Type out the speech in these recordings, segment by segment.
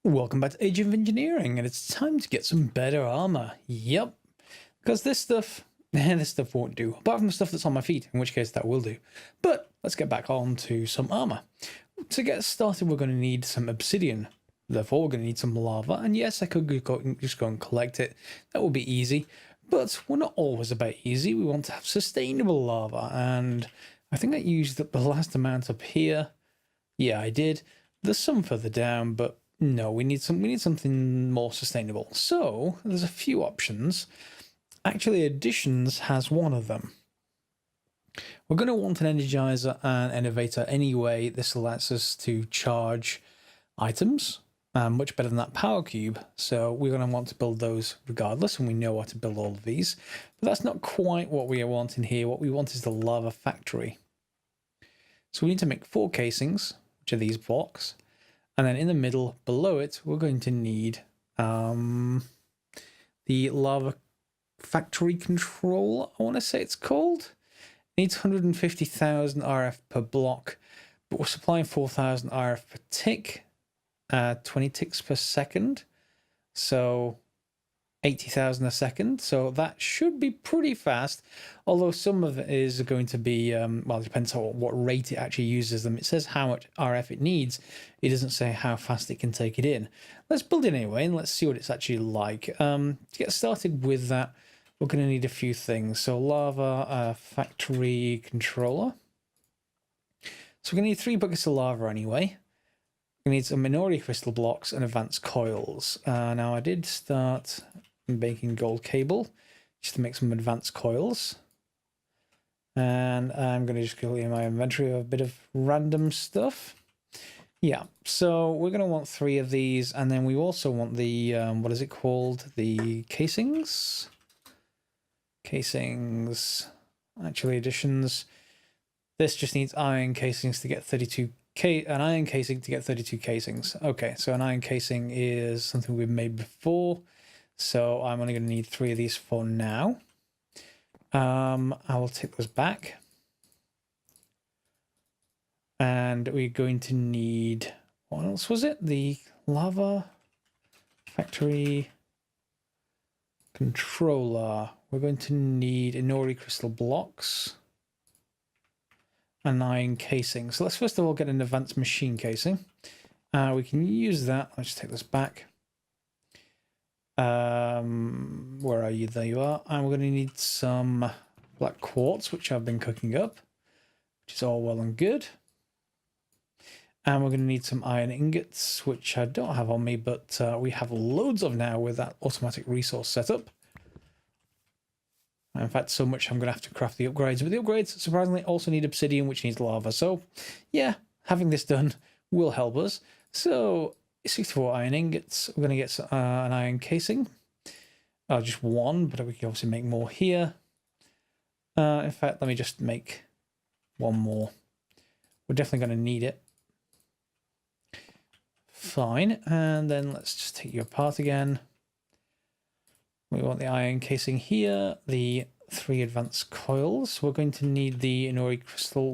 Welcome back to Age of Engineering, and it's time to get some better armor. Yep, because this stuff, this stuff won't do, apart from the stuff that's on my feet, in which case that will do. But let's get back on to some armor. To get started, we're going to need some obsidian. Therefore, we're going to need some lava, and yes, I could just go and collect it. That will be easy, but we're not always about easy. We want to have sustainable lava, and I think I used up the last amount up here. Yeah, I did. There's some further down, but no, we need something more sustainable. So there's a few options. Actually, Additions has one of them. We're going to want an energizer and innovator anyway. This allows us to charge items much better than that power cube. So we're going to want to build those regardless, and we know how to build all of these. But that's not quite what we are wanting here. What we want is the lava factory. So we need to make 4 casings, which are these blocks. And then in the middle, below it, we're going to need the lava factory control, I want to say it's called. It needs 150,000 RF per block, but we're supplying 4,000 RF per tick, 20 ticks per second, so 80,000 a second. So that should be pretty fast, although some of it is going to be, well, it depends on what rate it actually uses them. It says how much RF it needs. It doesn't say how fast it can take it in. Let's build it anyway, and let's see what it's actually like. To get started with that, we're going to need a few things. So lava factory controller. So we're going to need 3 buckets of lava anyway. We need some minority crystal blocks and advanced coils. Now I did start making gold cable just to make some advanced coils, and I'm going to just go in my inventory of a bit of random stuff. Yeah, so we're going to want 3 of these, and then we also want the what is it called, the casings, actually additions. This just needs iron casings to get 32 an iron casing to get 32 casings. Okay, so an iron casing is something we've made before, so I'm only going to need 3 of these for now. I will take those back, and we're going to need, what else was it? The lava factory controller. We're going to need Inori crystal blocks, an iron casing. So let's first of all get an advanced machine casing. We can use that. Let's just take this back. Where are you? There you are. And we're going to need some black quartz, which I've been cooking up, which is all well and good. And we're going to need some iron ingots, which I don't have on me, but we have loads of now with that automatic resource setup. In fact, so much I'm going to have to craft the upgrades. But the upgrades, surprisingly, also need obsidian, which needs lava. So, yeah, having this done will help us. So, 64 iron ingots. We're going to get an iron casing. Just 1, but we can obviously make more here. In fact, let me just make 1 more. We're definitely going to need it. Fine. And then let's just take you apart again. We want the iron casing here, the 3 advanced coils. We're going to need the Inori crystal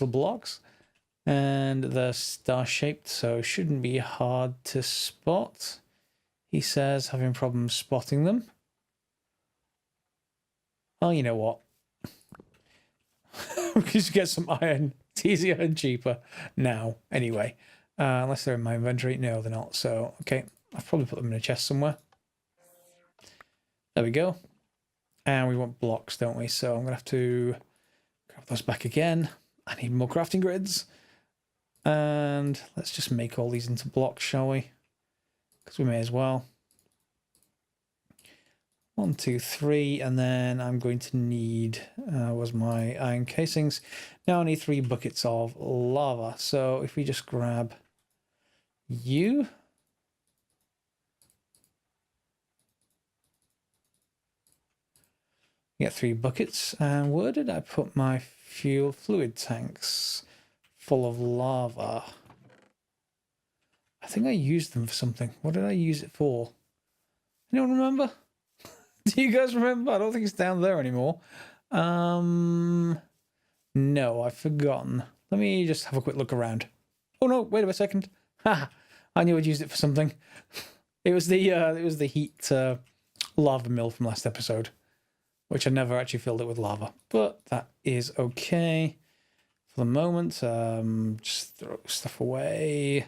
blocks, and they're star-shaped, so shouldn't be hard to spot. He says having problems spotting them. Well, you know what? We can just get some iron. It's easier and cheaper now, anyway. Unless they're in my inventory. No, they're not. So, okay. I've probably put them in a chest somewhere. There we go. And we want blocks, don't we? So I'm going to have to grab those back again. I need more crafting grids. And let's just make all these into blocks, shall we? Because we may as well. 1, 2, 3. And then I'm going to need, was my iron casings. Now I need 3 buckets of lava. So if we just grab you. Get 3 buckets. And where did I put my fuel fluid tanks full of lava? I think I used them for something. What did I use it for? Anyone remember? Do you guys remember? I don't think it's down there anymore. No, I've forgotten. Let me just have a quick look around. Oh no, wait a second. Ha! I knew I'd used it for something. It was the heat lava mill from last episode, which I never actually filled it with lava, but that is okay for the moment. Just throw stuff away.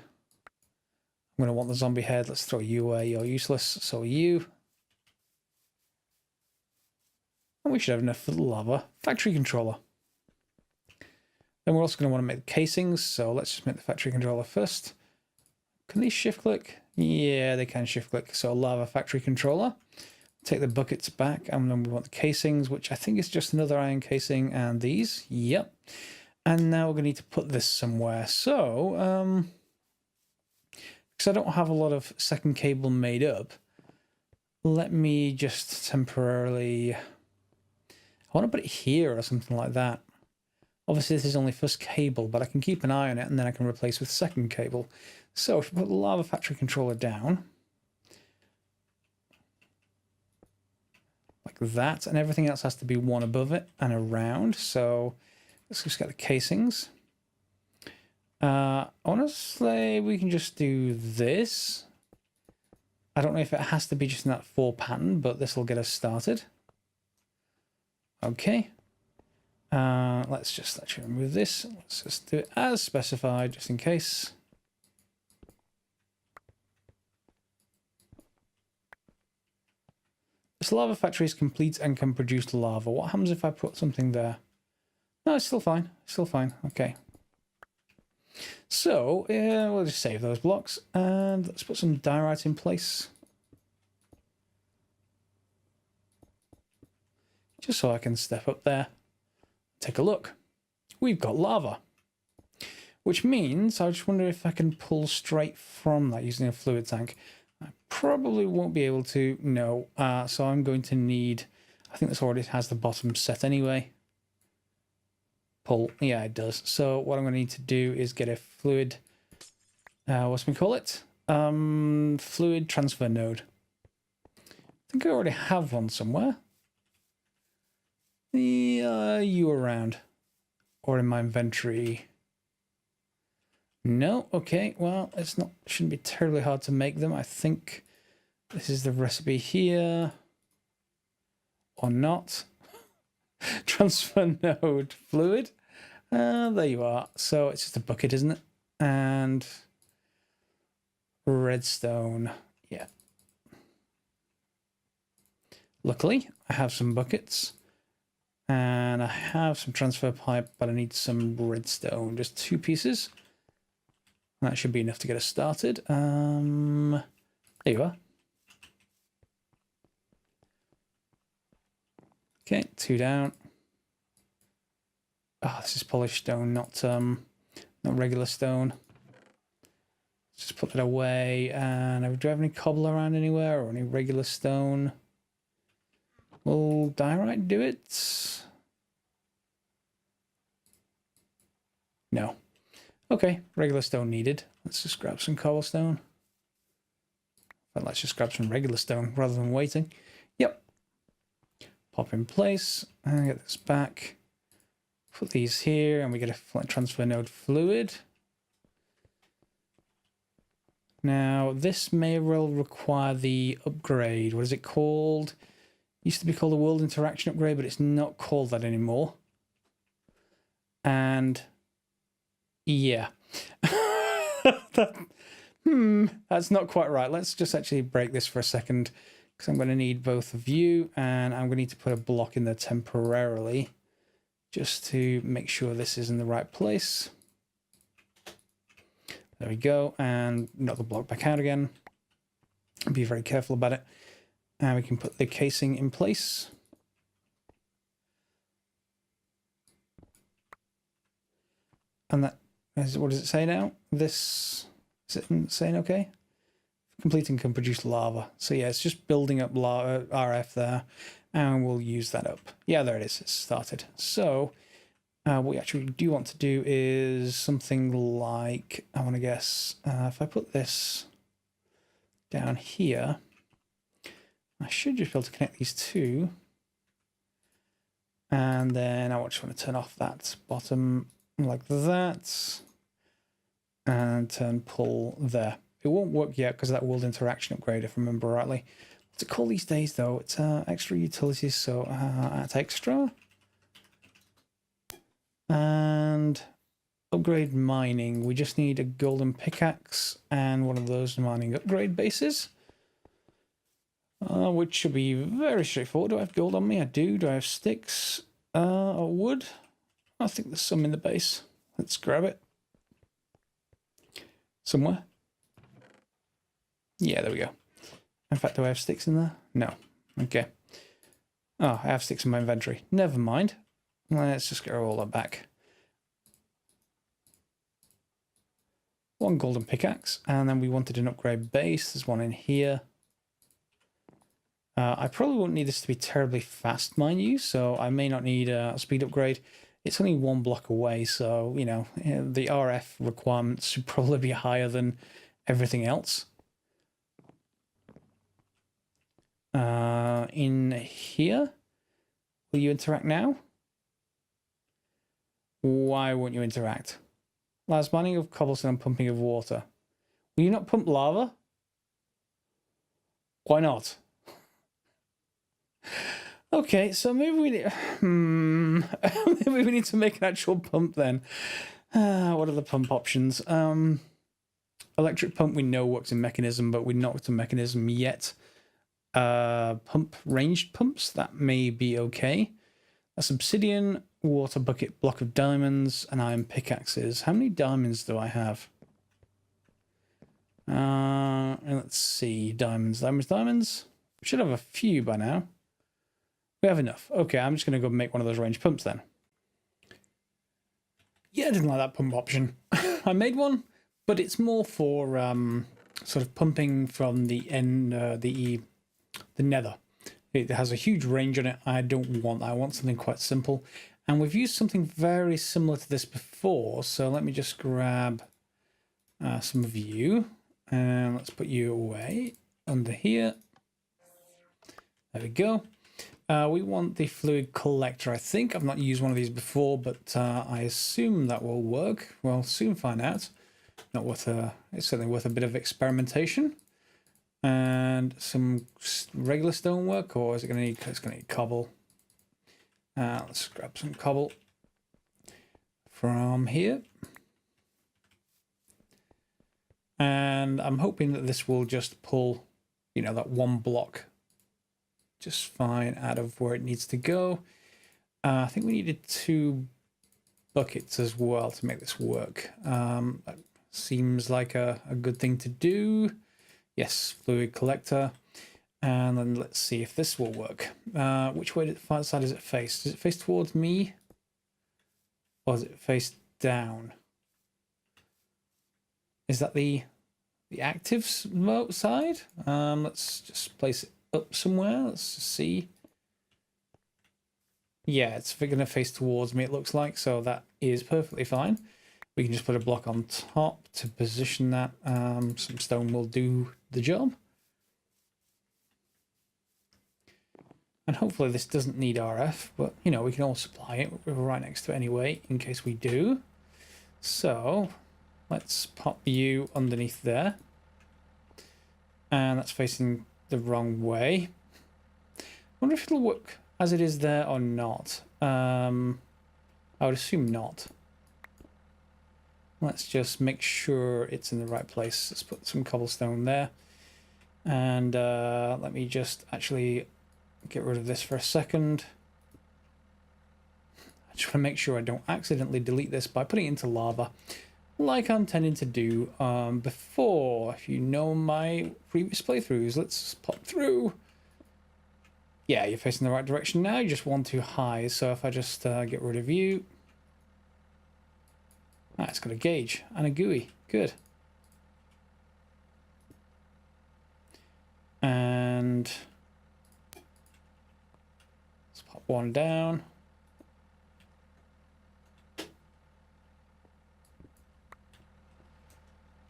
I'm going to want the zombie head. Let's throw you away. You're useless. So are you. And we should have enough for the lava. Factory controller. Then we're also going to want to make the casings. So let's just make the factory controller first. Can these shift click? Yeah, they can shift click. So lava factory controller. Take the buckets back. And then we want the casings, which I think is just another iron casing. And these. Yep. And now we're going to need to put this somewhere. So, because I don't have a lot of second cable made up, let me just temporarily... I want to put it here or something like that. Obviously, this is only first cable, but I can keep an eye on it and then I can replace with second cable. So if we put the lava factory controller down, like that, and everything else has to be one above it and around. So let's just get the casings. Honestly, we can just do this. I don't know if it has to be just in that 4 pattern, but this will get us started. Okay. Let's just actually remove this. Let's just do it as specified, just in case. This lava factory is complete and can produce lava. What happens if I put something there? No, it's still fine. Still fine. Okay. So, we'll just save those blocks and let's put some diorite in place. Just so I can step up there, take a look. We've got lava, which means I just wonder if I can pull straight from that using a fluid tank. I probably won't be able to, no. So I'm going to need, I think this already has the bottom set anyway. Pull, yeah, it does. So what I'm going to need to do is get a fluid, what's we call it? Fluid transfer node. I think I already have one somewhere. You around or in my inventory? No. Okay. Well, it's not. Shouldn't be terribly hard to make them. I think this is the recipe here, or not. Transfer node fluid. There you are. So it's just a bucket, isn't it? And redstone. Yeah. Luckily, I have some buckets. And I have some transfer pipe, but I need some redstone. Just 2 pieces. That should be enough to get us started. There you are. Okay, 2 down. Oh, this is polished stone, not regular stone. Let's just put that away. And do I have any cobble around anywhere or any regular stone? Will diorite do it? No. Okay, regular stone needed. Let's just grab some cobblestone. But let's just grab some regular stone rather than waiting. Yep. Pop in place and get this back. Put these here and we get a transfer node fluid. Now, this may well require the upgrade. What is it called? Used to be called the World Interaction Upgrade, but it's not called that anymore. And yeah. That's not quite right. Let's just actually break this for a second because I'm going to need both of you and I'm going to need to put a block in there temporarily just to make sure this is in the right place. There we go. And knock the block back out again. Be very careful about it. And we can put the casing in place. And that is, what does it say now? This, is it saying okay? Completing can produce lava. So yeah, it's just building up lava, RF there, and we'll use that up. Yeah, there it is. It's started. So what we actually do want to do is something like, I want to guess, if I put this down here, I should just be able to connect these two. And then I just want to turn off that bottom like that. And turn pull there. It won't work yet because of that world interaction upgrade, if I remember rightly. What's it called these days, though? It's extra utilities, so at extra. And upgrade mining. We just need a golden pickaxe and one of those mining upgrade bases. Which should be very straightforward. Do I have gold on me? I do. Do I have sticks or wood? I think there's some in the base. Let's grab it. Somewhere. Yeah, there we go. In fact, do I have sticks in there? No. Okay. Oh, I have sticks in my inventory. Never mind. Let's just get all that back. One golden pickaxe, and then we wanted an upgrade base. There's one in here. I probably won't need this to be terribly fast, mind you, so I may not need a speed upgrade. It's only one block away, so, you know, the RF requirements should probably be higher than everything else. In here, will you interact now? Why won't you interact? Last mining of cobblestone and pumping of water. Will you not pump lava? Why not? Okay, so maybe we need... maybe we need to make an actual pump then. What are the pump options? Electric pump we know works in mechanism, but we're not to mechanism yet. Pump ranged pumps, that may be okay. That's obsidian, water bucket, block of diamonds, and iron pickaxes. How many diamonds do I have? Let's see. Diamonds. We should have a few by now. We have enough. Okay, I'm just going to go make one of those ranged pumps then. Yeah, I didn't like that pump option. I made one, but it's more for sort of pumping from the nether. It has a huge range on it. I don't want that. I want something quite simple. And we've used something very similar to this before. So let me just grab some of you. And let's put you away under here. There we go. We want the fluid collector, I think. I've not used one of these before, but I assume that will work. We'll soon find out. Not worth it's certainly worth a bit of experimentation. And some regular stonework, or is it going to need? It's going to need cobble. Let's grab some cobble from here. And I'm hoping that this will just pull, you know, that one block just fine out of where it needs to go. I think we needed 2 buckets as well to make this work. That seems like a good thing to do. Yes, fluid collector. And then let's see if this will work. Which way side does it face? Does it face towards me? Or does it face down? Is that the active side? Let's just place it up somewhere. Let's just see. Yeah, it's going to face towards me, it looks like. So that is perfectly fine. We can just put a block on top to position that. Some stone will do the job. And hopefully this doesn't need RF, but, you know, we can all supply it. We're right next to it anyway, in case we do. So let's pop you underneath there. And that's facing the wrong way. I wonder if it'll work as it is there or not. I would assume not. Let's just make sure it's in the right place. Let's put some cobblestone there. And let me just actually get rid of this for a second. I just want to make sure I don't accidentally delete this by putting it into lava, like I'm tending to do before. If you know my previous playthroughs, let's pop through. Yeah, you're facing the right direction now. You just want to hide. So if I just get rid of you. Ah, it's got a gauge and a GUI. Good. And let's pop one down.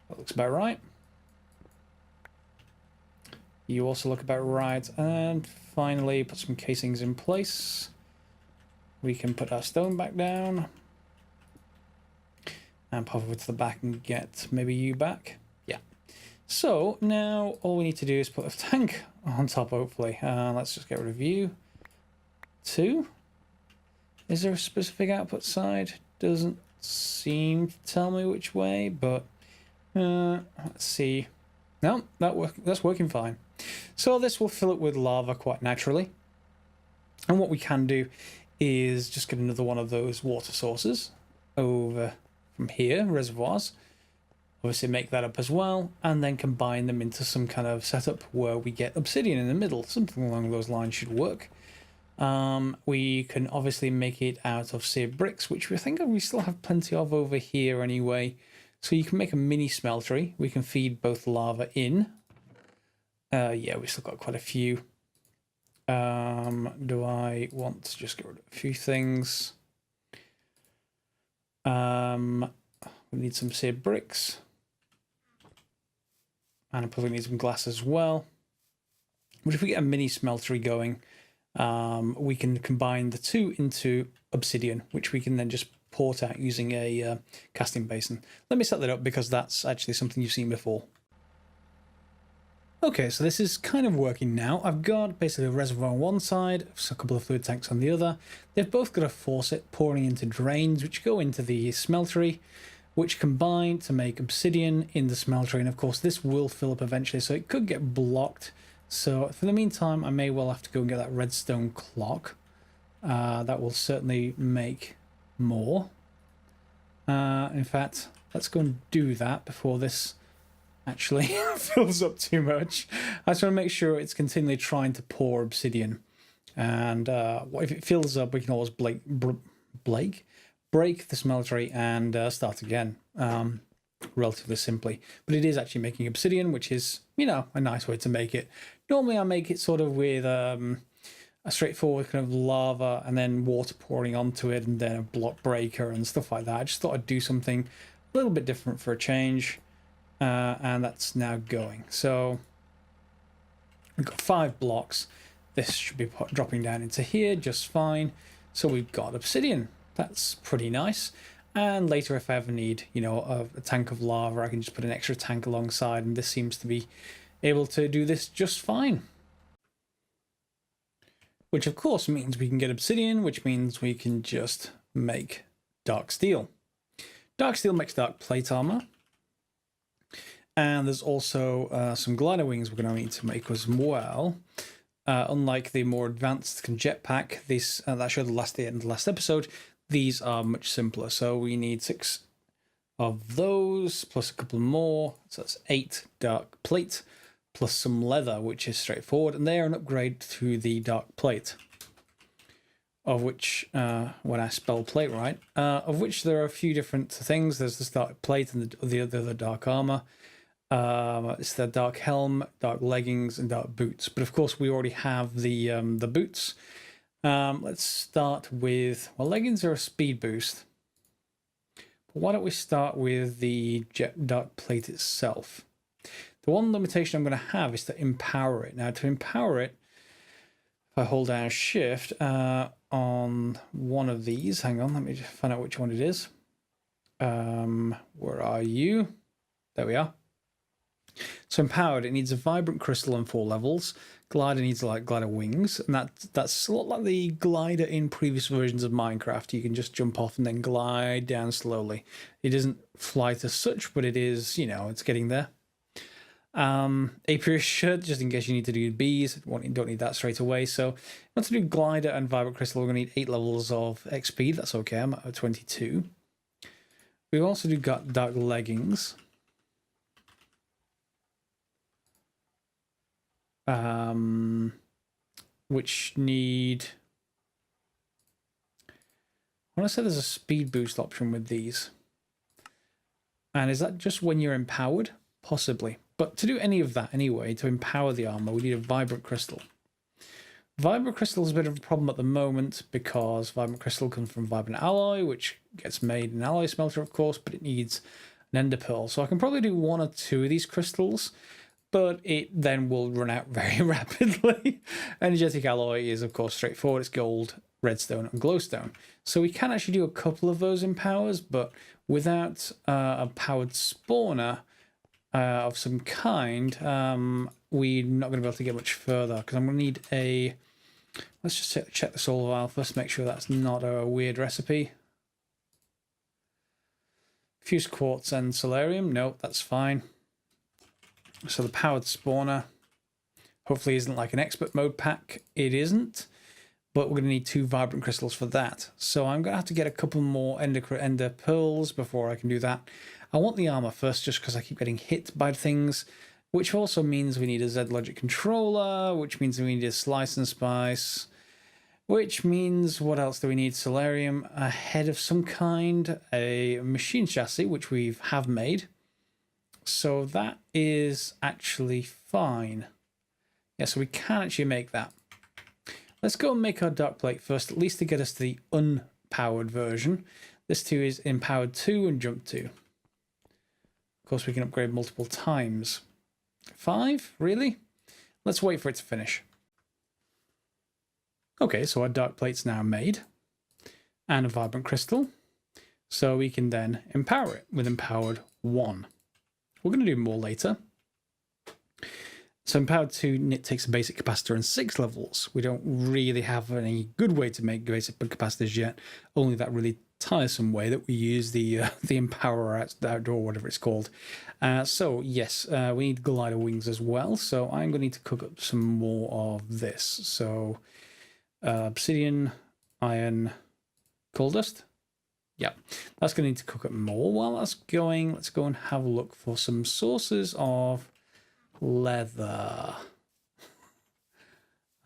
That looks about right. You also look about right. And finally, put some casings in place. We can put our stone back down. And pop over to the back and get maybe you back. Yeah. So now all we need to do is put a tank on top, hopefully. Let's just get rid of you. 2. Is there a specific output side? Doesn't seem to tell me which way, but let's see. No, that's working fine. So this will fill it with lava quite naturally. And what we can do is just get another one of those water sources over from here, reservoirs. Obviously make that up as well, and then combine them into some kind of setup where we get obsidian in the middle. Something along those lines should work. We can obviously make it out of seared bricks, which we think we still have plenty of over here anyway. So you can make a mini smeltery. We can feed both lava in. Yeah, we've still got quite a few. Do I want to just get rid of a few things? We need some seared bricks. And I probably need some glass as well. But if we get a mini smeltery going, we can combine the two into obsidian, which we can then just port out using a casting basin. Let me set that up because that's actually something you've seen before. Okay, so this is kind of working now. I've got basically a reservoir on one side, a couple of fluid tanks on the other. They've both got a faucet pouring into drains, which go into the smeltery, which combine to make obsidian in the smeltery. And of course, this will fill up eventually, so it could get blocked. So for the meantime, I may well have to go and get that redstone clock. That will certainly make more. In fact, let's go and do that before this actually fills up too much. I just want to make sure it's continually trying to pour obsidian. And if it fills up, we can always break the smeltery and start again. Relatively simply. But it is actually making obsidian, which is, you know, a nice way to make it. Normally I make it sort of with a straightforward kind of lava and then water pouring onto it and then a block breaker and stuff like that. I just thought I'd do something a little bit different for a change. And that's now going. So we've got 5 blocks. This should be dropping down into here just fine. So we've got obsidian. That's pretty nice. And later, if I ever need, you know, a tank of lava, I can just put an extra tank alongside, and this seems to be able to do this just fine. Which, of course, means we can get obsidian, which means we can just make dark steel. Dark steel makes dark plate armor. And there's also some glider wings we're going to need to make as well. Unlike the more advanced jetpack, this that I showed at the end of the last episode, these are much simpler. So we need 6 of those, plus a couple more. So that's 8 dark plate, plus some leather, which is straightforward. And they are an upgrade to the dark plate. Of which, when I spell plate right, of which there are a few different things. There's this dark plate and the other dark armor. It's the dark helm, dark leggings, and dark boots. But of course, we already have the boots. Let's start with, well, leggings are a speed boost. But why don't we start with the dark plate itself? The one limitation I'm going to have is to empower it. Now, to empower it, if I hold down Shift on one of these, hang on, let me just find out which one it is. Where are you? There we are. So empowered, it needs a vibrant crystal and 4 levels. Glider needs like glider wings, and that's a lot like the glider in previous versions of Minecraft. You can just jump off and then glide down slowly. It doesn't fly to such, but it is, you know, it's getting there. Apiary shirt, just in case you need to do bees. You don't need that straight away. So once we do glider and vibrant crystal, we're going to need 8 levels of XP. That's okay, I'm at 22. We've also got dark leggings. Which need, I want to say there's a speed boost option with these. And is that just when you're empowered? Possibly. But to do any of that anyway, to empower the armor, we need a vibrant crystal. Vibrant crystal is a bit of a problem at the moment because vibrant crystal comes from vibrant alloy, which gets made in an alloy smelter, of course, but it needs an ender pearl. So I can probably do 1 or 2 of these crystals, but it then will run out very rapidly. Energetic alloy is, of course, straightforward. It's gold, redstone, and glowstone. So we can actually do a couple of those in powers, but without a powered spawner, of some kind, we're not going to be able to get much further because I'm going to need a... Let's just check the solar vial first, make sure that's not a weird recipe. Fused quartz and solarium. Nope, that's fine. So the powered spawner hopefully isn't like an expert mode pack. It isn't. But we're going to need 2 vibrant crystals for that. So I'm going to have to get a couple more ender pearls before I can do that. I want the armor first just because I keep getting hit by things, which also means we need a Z-Logic controller, which means we need a slice and spice, which means what else do we need? Solarium, a head of some kind, a machine chassis, which we have made. So that is actually fine. Yeah, so we can actually make that. Let's go and make our dark plate first, at least to get us to the unpowered version. This too is empowered 2 and jump 2. Of course, we can upgrade multiple times. 5? Really? Let's wait for it to finish. Okay, so our dark plate's now made. And a vibrant crystal. So we can then empower it with empowered 1. We're going to do more later. So empowered 2, it takes a basic capacitor and 6 levels. We don't really have any good way to make basic capacitors yet. Only that really tiresome way that we use the empower outdoor, whatever it's called. So yes, we need glider wings as well. So I'm going to need to cook up some more of this. So obsidian, iron, coal dust. Yeah, that's going to need to cook up more. While that's going, let's go and have a look for some sources of leather.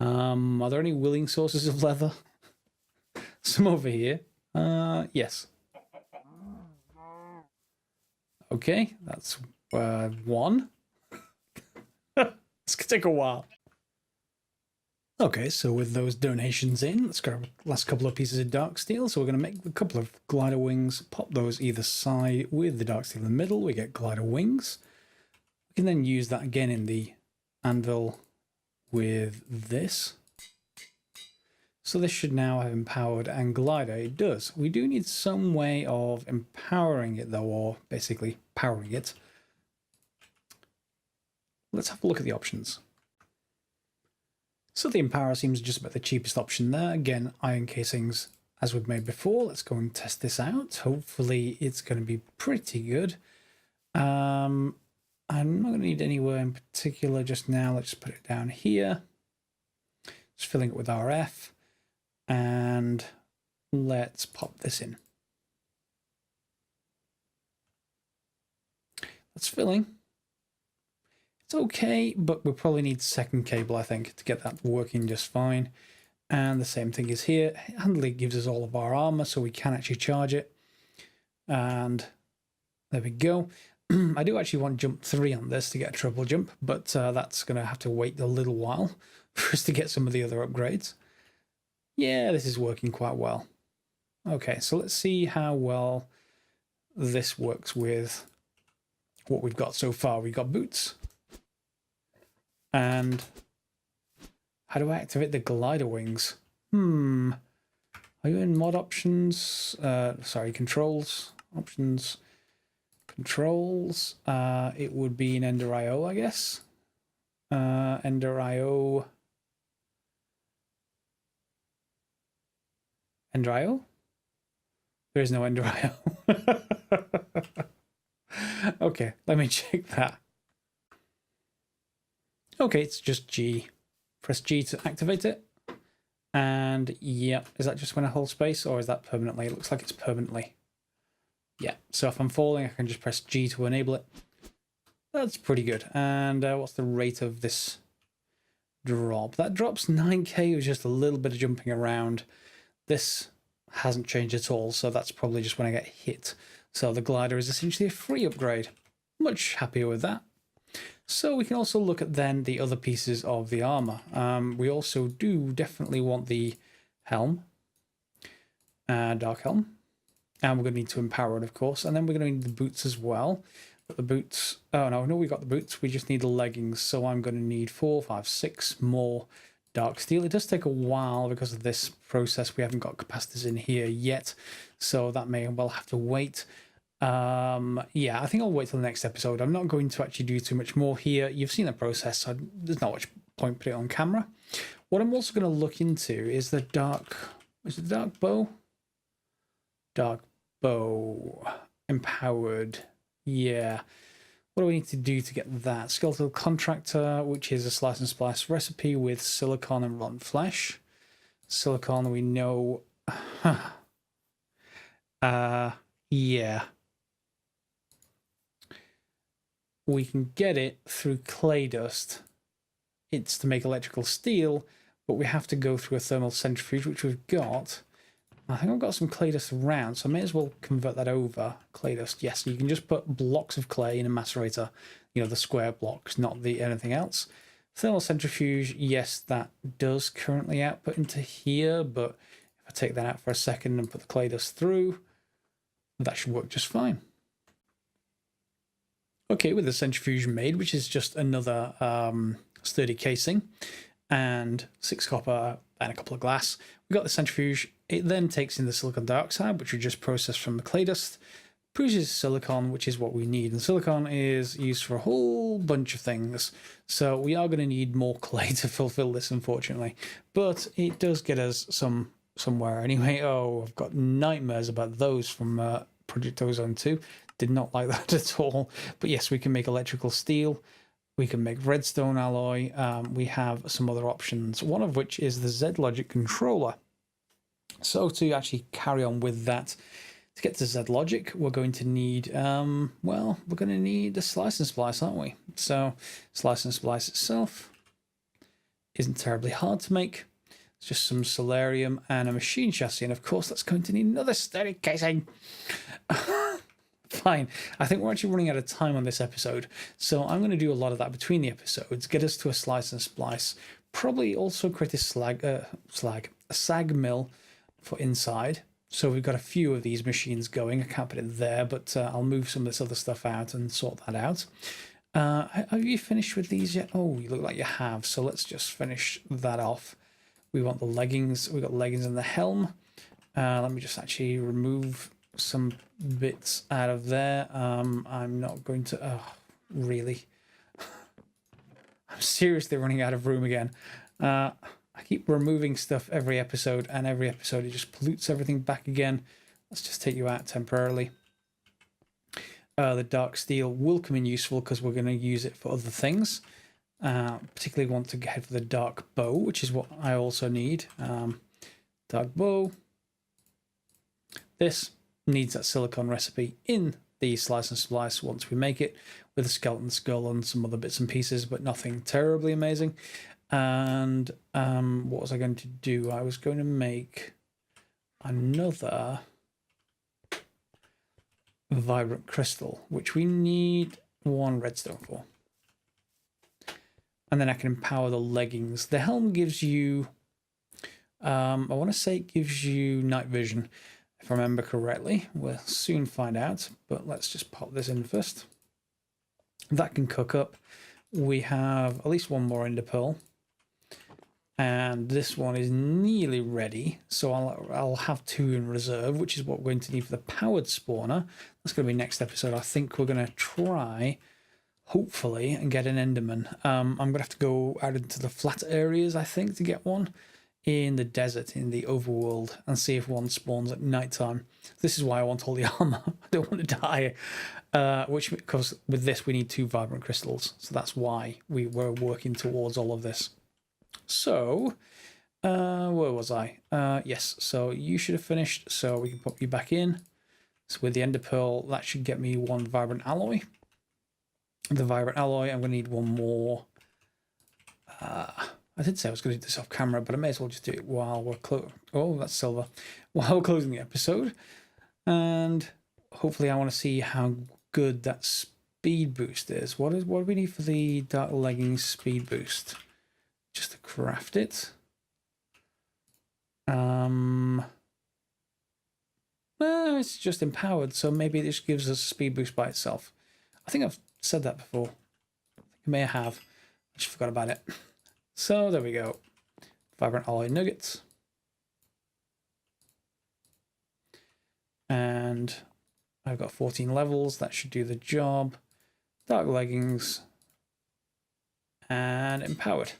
Are there any willing sources of leather? Some over here. Yes. Okay, that's 1. It's gonna take a while. Okay, so with those donations in, let's grab the last couple of pieces of dark steel. So we're going to make a couple of glider wings, pop those either side with the dark steel in the middle. We get glider wings. We can then use that again in the anvil with this. So this should now have empowered and glider. It does. We do need some way of empowering it though, or basically powering it. Let's have a look at the options. So the empower seems just about the cheapest option there. Again, iron casings as we've made before. Let's go and test this out. Hopefully it's going to be pretty good. I'm not going to need anywhere in particular just now. Let's just put it down here. Just filling it with RF. And let's pop this in. That's filling. It's okay, but we'll probably need second cable, I think, to get that working just fine. And the same thing is here. Handling gives us all of our armor, so we can actually charge it. And there we go. I do actually want jump 3 on this to get a triple jump, but that's going to have to wait a little while for us to get some of the other upgrades. Yeah, this is working quite well. Okay, so let's see how well this works with what we've got so far. We've got boots. And how do I activate the glider wings? Are you in mod options? Sorry, controls. Options. Controls. It would be in Ender IO, I guess. Ender IO. Ender IO? There is no Ender IO. Okay, let me check that. Okay, it's just G. Press G to activate it. And yeah, is that just when I hold space or is that permanently? It looks like it's permanently. Yeah, so if I'm falling, I can just press G to enable it. That's pretty good. And what's the rate of this drop? That drops 9k with just a little bit of jumping around. This hasn't changed at all, so that's probably just when I get hit. So the glider is essentially a free upgrade. Much happier with that. So we can also look at then the other pieces of the armor. We also do definitely want the helm, dark helm, and we're going to need to empower it, of course. And then we're going to need the boots as well. But the boots, oh no, we got the boots. We just need the leggings. So I'm going to need 4, 5, 6 more dark steel. It does take a while because of this process. We haven't got capacitors in here yet, so that may well have to wait. Yeah, I think I'll wait till the next episode. I'm not going to actually do too much more here. You've seen the process, so there's not much point putting it on camera. What I'm also going to look into is the dark... Is it dark bow? Dark bow. Empowered. Yeah. What do we need to do to get that? Skeletal Contractor, which is a slice and splice recipe with silicon and rotten flesh. Silicon, we know... yeah. We can get it through clay dust. It's to make electrical steel, but we have to go through a thermal centrifuge, which we've got. I think I've got some clay dust around, so I may as well convert that over. Clay dust, yes. You can just put blocks of clay in a macerator, you know, the square blocks, not the anything else. Thermal centrifuge, yes, that does currently output into here, but if I take that out for a second and put the clay dust through, that should work just fine. Okay, with the centrifuge made, which is just another sturdy casing and 6 copper and a couple of glass, we got the centrifuge. It then takes in the silicon dioxide, which we just processed from the clay dust, produces silicon, which is what we need. And silicon is used for a whole bunch of things. So we are going to need more clay to fulfill this, unfortunately. But it does get us somewhere anyway. Oh, I've got nightmares about those from Project Ozone 2. Did not like that at all. But yes, we can make electrical steel. We can make redstone alloy. We have some other options, one of which is the Z-Logic controller. So to actually carry on with that, to get to Z-Logic, we're going to need, well, we're going to need a slice and splice, aren't we? So slice and splice itself isn't terribly hard to make. It's just some solarium and a machine chassis. And of course, that's going to need another sturdy casing. Fine. I think we're actually running out of time on this episode. So I'm going to do a lot of that between the episodes, get us to a slice and splice. Probably also create a sag mill for inside. So we've got a few of these machines going. I can't put it there, but I'll move some of this other stuff out and sort that out. Have you finished with these yet? Oh, you look like you have. So let's just finish that off. We want the leggings. We've got leggings and the helm. Let me just actually remove some bits out of there. I'm not going to... Oh, really? I'm seriously running out of room again. I keep removing stuff every episode, and every episode it just pollutes everything back again. Let's just take you out temporarily. The dark steel will come in useful because we're going to use it for other things. Particularly want to head for the dark bow, which is what I also need. Dark bow. This needs that silicon recipe in the slice and splice once we make it, with a skeleton skull and some other bits and pieces, but nothing terribly amazing. And what was I going to do? I was going to make another vibrant crystal, which we need 1 redstone for. And then I can empower the leggings. The helm gives you, I want to say it gives you night vision, if I remember correctly. We'll soon find out, but let's just pop this in first. That can cook up. We have at least 1 more ender pearl. And this one is nearly ready, so I'll have 2 in reserve, which is what we're going to need for the powered spawner. That's going to be next episode. I think we're going to try, hopefully, and get an enderman. I'm going to have to go out into the flat areas, I think, to get one in the desert, in the overworld, and see if one spawns at nighttime. This is why I want all the armor. I don't want to die. Which, because with this, we need 2 vibrant crystals. So that's why we were working towards all of this. So, where was I? Yes, so you should have finished, so we can pop you back in. So with the ender pearl, that should get me 1 vibrant alloy. The vibrant alloy, I'm going to need 1 more. I did say I was going to do this off camera, but I may as well just do it while we're oh, that's silver. While we're closing the episode. And hopefully I want to see how good that speed boost is. What do we need for the dark leggings speed boost? Just to craft it. Well, it's just empowered, so maybe this gives us a speed boost by itself. I think I've said that before. I think I may have. I just forgot about it. So there we go. Vibrant alloy nuggets. And I've got 14 levels. That should do the job. Dark leggings. And empowered.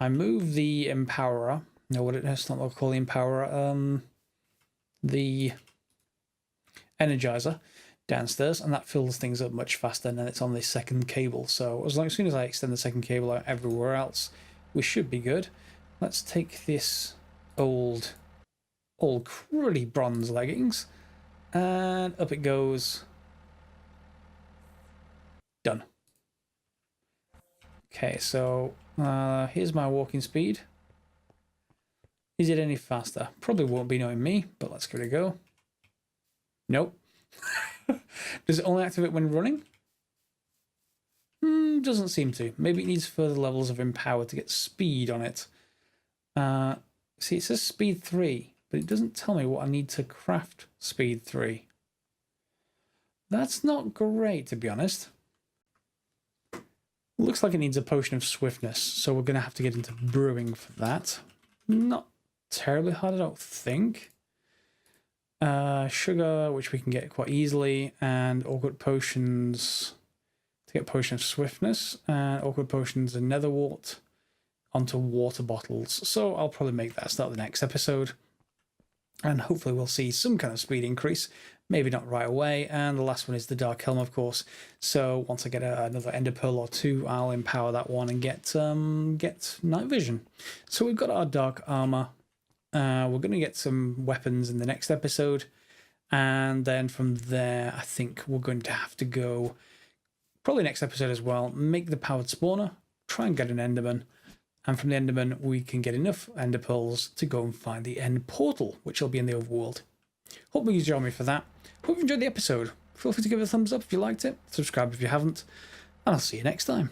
I move the empowerer. No, what it's not what I call the empowerer. The energizer downstairs, and that fills things up much faster, and then it's on the second cable. So as soon as I extend the second cable out everywhere else, we should be good. Let's take this old cruddy bronze leggings, and up it goes. Done. Okay, so here's my walking speed. Is it any faster? Probably won't be knowing me, but let's give it a go. Nope. Does it only activate when running? Doesn't seem to. Maybe it needs further levels of empower to get speed on it. See, it says speed 3, but it doesn't tell me what I need to craft speed 3. That's not great, to be honest. Looks like it needs a potion of swiftness, so we're going to have to get into brewing for that. Not terribly hard, I don't think. Sugar, which we can get quite easily, and awkward potions to get potion of swiftness, and awkward potions and netherwort onto water bottles. So I'll probably make that start the next episode, and hopefully we'll see some kind of speed increase. Maybe not right away. And the last one is the Dark Helm, of course. So once I get another Ender Pearl or two, I'll empower that one and get night vision. So we've got our dark armor. We're going to get some weapons in the next episode, and then from there I think we're going to have to go, probably next episode as well, make the powered spawner, try and get an Enderman, and from the Enderman we can get enough Ender Pearls to go and find the End Portal, which will be in the overworld. Hope you join me for that. Hope you enjoyed the episode. Feel free to give it a thumbs up if you liked it, subscribe if you haven't, and I'll see you next time.